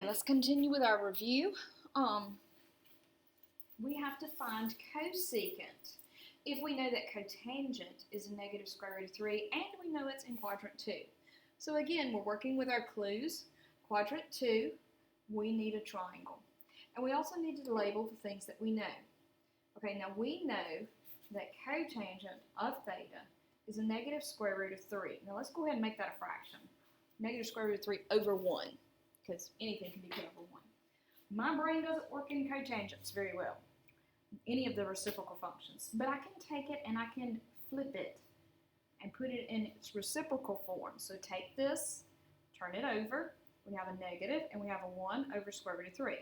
Let's continue with our review. We have to find cosecant if we know that cotangent is a negative square root of 3 and we know it's in quadrant 2. So again, we're working with our clues. Quadrant 2, we need a triangle. And we also need to label the things that we know. Okay, now we know that cotangent of theta is a negative square root of 3. Now let's go ahead and make that a fraction. Negative square root of 3 over 1, because anything can be put over 1. My brain doesn't work in cotangents very well, any of the reciprocal functions, but I can take it and I can flip it and put it in its reciprocal form. So take this, turn it over, we have a negative and we have a 1 over square root of 3.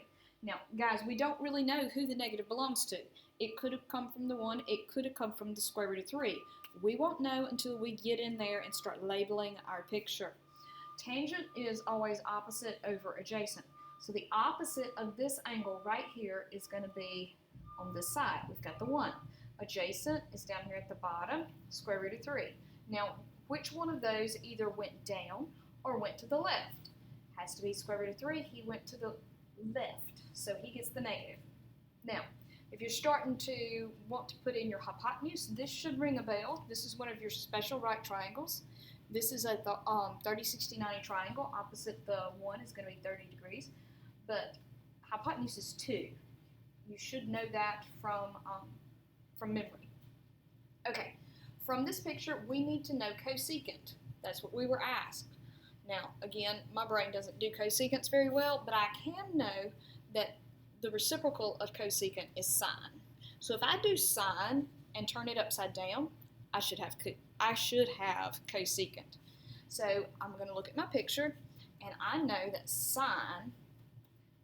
Now, guys, we don't really know who the negative belongs to. It could have come from the 1, it could have come from the square root of 3. We won't know until we get in there and start labeling our picture. Tangent is always opposite over adjacent. So the opposite of this angle right here is going to be on this side. We've got the 1. Adjacent is down here at the bottom, square root of 3. Now, which one of those either went down or went to the left? Has to be square root of 3. He went to the left, so he gets the negative. Now, if you're starting to want to put in your hypotenuse, this should ring a bell. This is one of your special right triangles. This is a 30, 60, 90 triangle. Opposite the 1 is going to be 30 degrees, but hypotenuse is 2. You should know that from memory. Okay, from this picture, we need to know cosecant. That's what we were asked. Now, again, my brain doesn't do cosecants very well, but I can know that the reciprocal of cosecant is sine. So if I do sine and turn it upside down, I should have cosecant. So I'm going to look at my picture, and I know that sine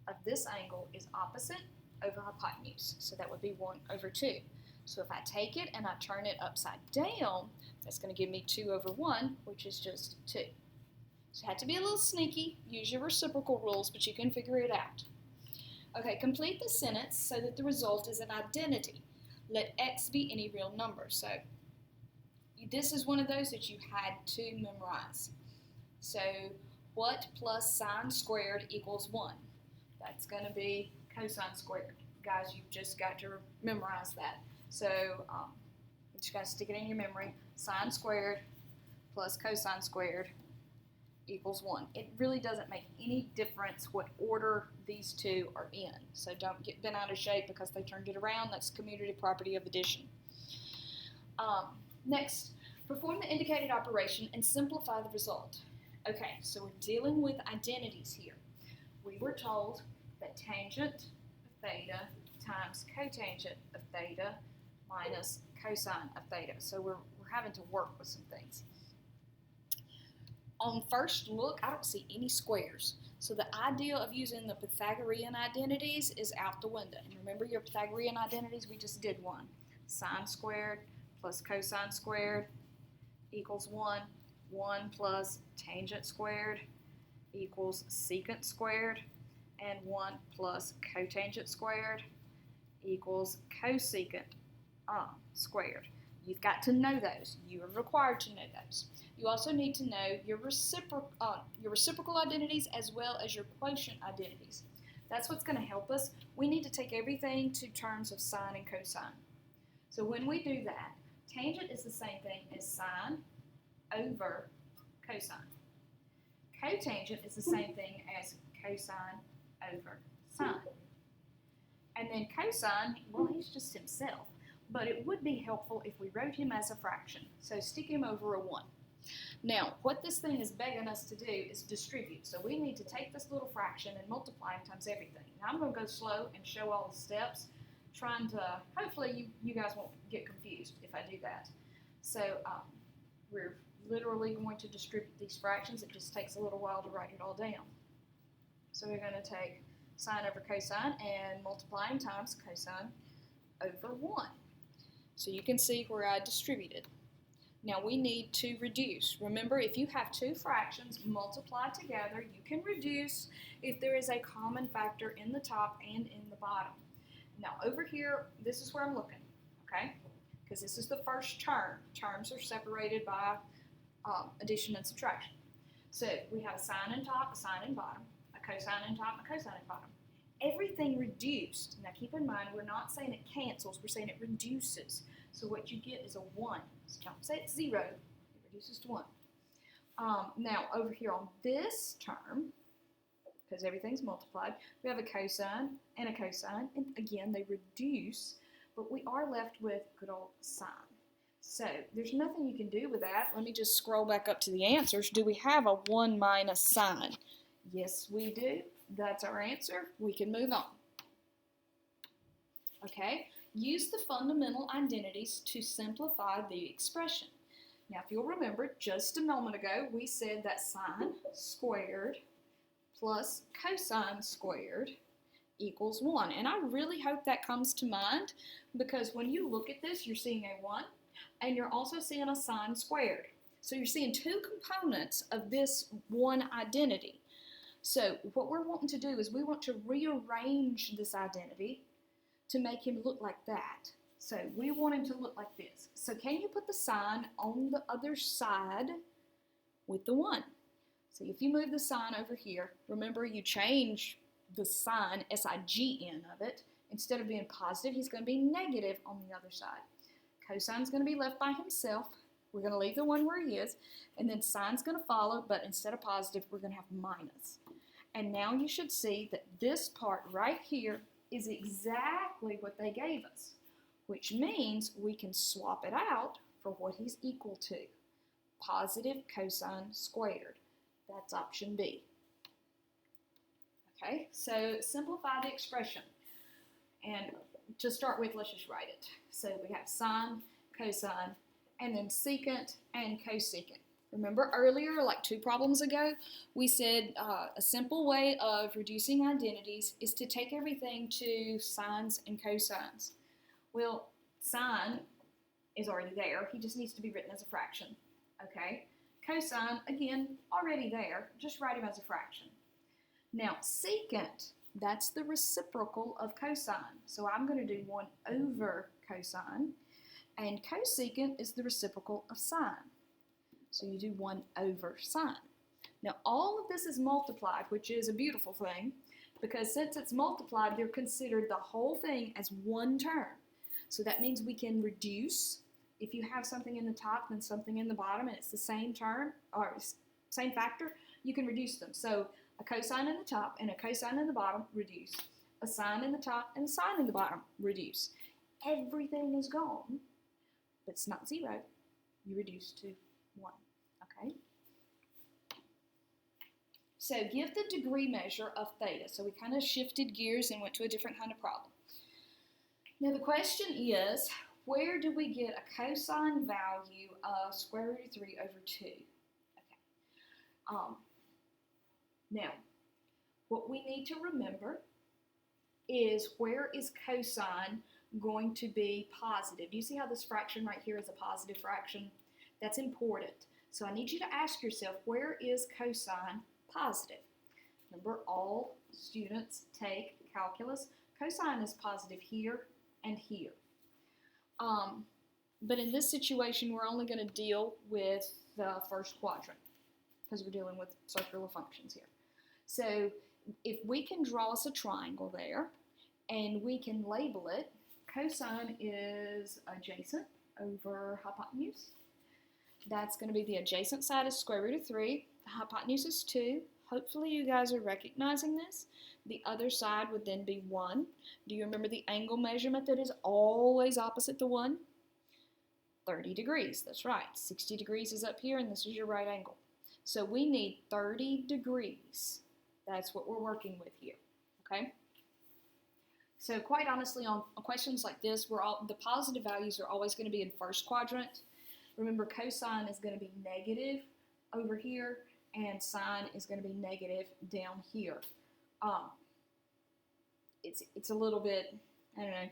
of this angle is opposite over hypotenuse. So that would be 1 over 2. So if I take it and I turn it upside down, that's going to give me 2 over 1, which is just 2. So you have to be a little sneaky, use your reciprocal rules, but you can figure it out. Okay, complete the sentence so that the result is an identity. Let x be any real number. So this is one of those that you had to memorize. So what plus sine squared equals 1? That's going to be cosine squared. Guys, you've just got to memorize that. So you just got to stick it in your memory. Sine squared plus cosine squared equals 1. It really doesn't make any difference what order these two are in. So don't get bent out of shape because they turned it around. That's commutative property of addition. Next, perform the indicated operation and simplify the result. Okay, so we're dealing with identities here. We were told that tangent of theta times cotangent of theta minus cosine of theta. So we're having to work with some things. On first look, I don't see any squares. So the idea of using the Pythagorean identities is out the window. And remember your Pythagorean identities? We just did one. Sine squared plus cosine squared equals 1. 1 plus tangent squared equals secant squared. And 1 plus cotangent squared equals cosecant squared. You've got to know those. You are required to know those. You also need to know your reciprocal identities as well as your quotient identities. That's what's going to help us. We need to take everything to terms of sine and cosine. So when we do that, tangent is the same thing as sine over cosine. Cotangent is the same thing as cosine over sine. And then cosine, well, he's just himself. But it would be helpful if we wrote him as a fraction. So stick him over a 1. Now, what this thing is begging us to do is distribute. So we need to take this little fraction and multiply him times everything. Now I'm going to go slow and show all the steps, trying to, hopefully you guys won't get confused if I do that. So we're literally going to distribute these fractions. It just takes a little while to write it all down. So we're going to take sine over cosine and multiply them times cosine over 1. So you can see where I distributed. Now we need to reduce. Remember, if you have two fractions multiplied together, you can reduce if there is a common factor in the top and in the bottom. Now over here, this is where I'm looking, okay? Because this is the first term. Terms are separated by addition and subtraction. So we have a sign in top, a sign in bottom. A a cosine in top, and a cosine in bottom. Everything reduced. Now keep in mind, we're not saying it cancels, we're saying it reduces. So what you get is a 1. So don't say it's 0, it reduces to 1. Now over here on this term, because everything's multiplied, we have a cosine and a cosine, and again they reduce, but we are left with good old sine. So there's nothing you can do with that. Let me just scroll back up to the answers. Do we have a 1 minus sine? Yes, we do. That's our answer. We can move on. Okay, use the fundamental identities to simplify the expression. Now, if you'll remember, just a moment ago, we said that sine squared plus cosine squared equals 1. And I really hope that comes to mind, because when you look at this, you're seeing a 1, and you're also seeing a sine squared. So you're seeing two components of this one identity. So what we're wanting to do is we want to rearrange this identity to make him look like that. So we want him to look like this. So can you put the sign on the other side with the 1? So if you move the sign over here, remember you change the sign, S-I-G-N of it. Instead of being positive, he's going to be negative on the other side. Cosine's going to be left by himself. We're going to leave the 1 where he is. And then sine's going to follow, but instead of positive, we're going to have minus. And now you should see that this part right here is exactly what they gave us, which means we can swap it out for what he's equal to. Positive cosine squared. That's option B. Okay, so simplify the expression. And to start with, let's just write it. So we have sine, cosine, and then secant and cosecant. Remember earlier, like 2 problems ago, we said a simple way of reducing identities is to take everything to sines and cosines. Well, sine is already there. He just needs to be written as a fraction. Okay? Cosine, again, already there. Just write him as a fraction. Now, secant, that's the reciprocal of cosine. So I'm going to do 1 over cosine. And cosecant is the reciprocal of sine. So you do 1 over sine. Now all of this is multiplied, which is a beautiful thing, because since it's multiplied, they're considered the whole thing as one term. So that means we can reduce. If you have something in the top and something in the bottom and it's the same term, or same factor, you can reduce them. So a cosine in the top and a cosine in the bottom, reduce. A sine in the top and a sine in the bottom, reduce. Everything is gone, but it's not 0. You reduce to 1. Okay? So give the degree measure of theta. So we kind of shifted gears and went to a different kind of problem. Now the question is, where do we get a cosine value of square root of 3 over 2? Okay. Now, what we need to remember is, where is cosine going to be positive? Do you see how this fraction right here is a positive fraction? That's important. So I need you to ask yourself, where is cosine positive? Remember, all students take calculus. Cosine is positive here and here. But in this situation, we're only going to deal with the first quadrant because we're dealing with circular functions here. So if we can draw us a triangle there and we can label it, cosine is adjacent over hypotenuse. That's going to be the adjacent side is square root of 3. The hypotenuse is 2. Hopefully you guys are recognizing this. The other side would then be 1. Do you remember the angle measurement that is always opposite the 1? 30 degrees. That's right. 60 degrees is up here, and this is your right angle. So we need 30 degrees. That's what we're working with here. Okay? So quite honestly, on questions like this, the positive values are always going to be in first quadrant. Remember, cosine is going to be negative over here, and sine is going to be negative down here. It's a little bit, I don't know,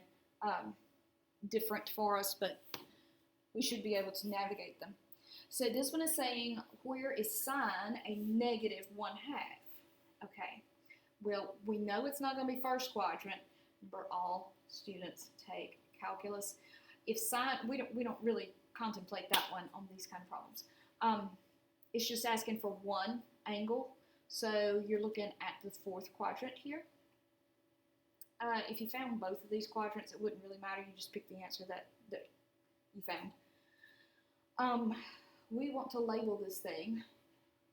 different for us, but we should be able to navigate them. So this one is saying, where is sine a negative 1/2? Okay, well, we know it's not going to be first quadrant, but all students take calculus. If sine, we don't really contemplate that one on these kind of problems. It's just asking for one angle. So you're looking at the fourth quadrant here. If you found both of these quadrants, it wouldn't really matter. You just pick the answer that you found. We want to label this thing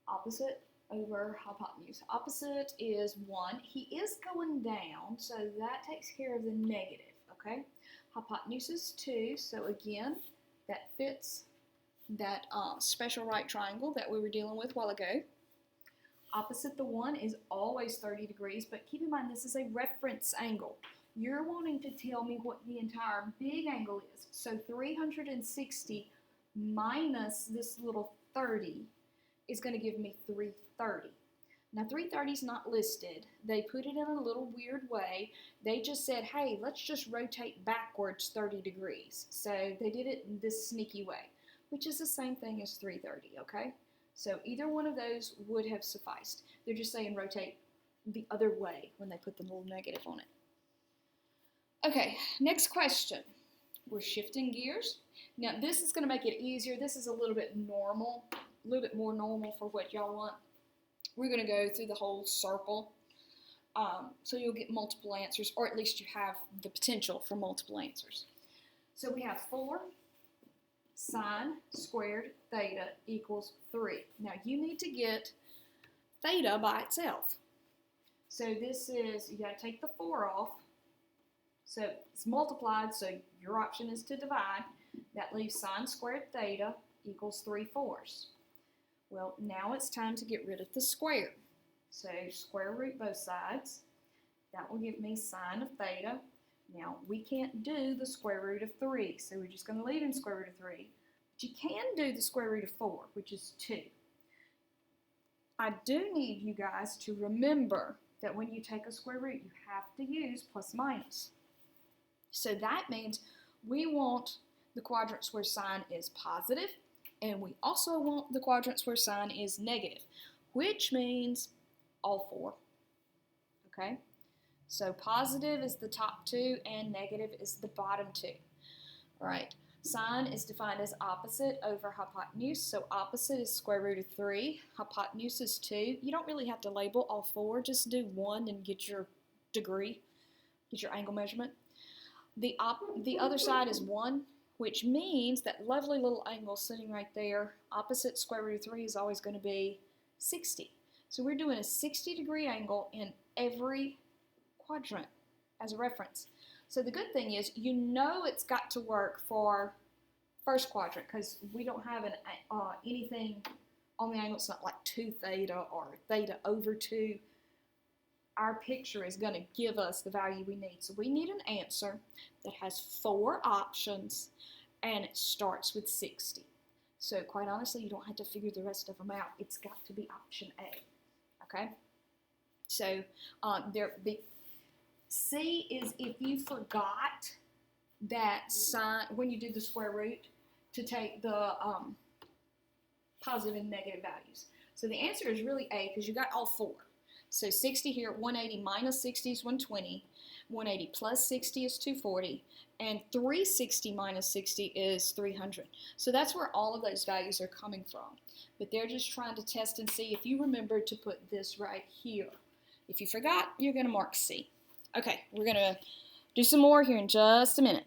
opposite over hypotenuse. Opposite is 1. He is going down, so that takes care of the negative, okay? Hypotenuse is 2, so again, that fits that special right triangle that we were dealing with a while ago. Opposite the 1 is always 30 degrees, but keep in mind this is a reference angle. You're wanting to tell me what the entire big angle is. So 360 minus this little 30 is going to give me 330. Now 330 is not listed. They put it in a little weird way. They just said, hey, let's just rotate backwards 30 degrees. So they did it in this sneaky way, which is the same thing as 330, okay? So either one of those would have sufficed. They're just saying rotate the other way when they put the little negative on it. Okay, next question. We're shifting gears. Now this is going to make it easier. This is a little bit normal, a little bit more normal for what y'all want. We're going to go through the whole circle. So you'll get multiple answers, or at least you have the potential for multiple answers. So we have 4 sine squared theta equals 3. Now you need to get theta by itself. So this is, you got to take the 4 off. So it's multiplied, so your option is to divide. That leaves sine squared theta equals 3/4. Well, now it's time to get rid of the square. So square root both sides. That will give me sine of theta. Now, we can't do the square root of 3, so we're just going to leave in square root of 3. But you can do the square root of 4, which is 2. I do need you guys to remember that when you take a square root, you have to use plus minus. So that means we want the quadrants where sine is positive, and we also want the quadrants where sine is negative, which means all 4. Okay? So positive is the top 2 and negative is the bottom 2. All right. Sine is defined as opposite over hypotenuse. So opposite is square root of 3. Hypotenuse is 2. You don't really have to label all 4. Just do 1 and get your degree, get your angle measurement. The other side is 1, which means that lovely little angle sitting right there, opposite square root of 3 is always going to be 60. So we're doing a 60-degree angle in every quadrant as a reference. So the good thing is, you know it's got to work for first quadrant because we don't have anything on the angle. It's not like 2 theta or theta over 2. Our picture is going to give us the value we need. So we need an answer that has 4 options and it starts with 60. So quite honestly, you don't have to figure the rest of them out. It's got to be option A. Okay? So C is if you forgot that sine, when you do the square root, to take the positive and negative values. So the answer is really A because you got all 4. So 60 here, 180 minus 60 is 120, 180 plus 60 is 240, and 360 minus 60 is 300. So that's where all of those values are coming from. But they're just trying to test and see if you remember to put this right here. If you forgot, you're going to mark C. Okay, we're going to do some more here in just a minute.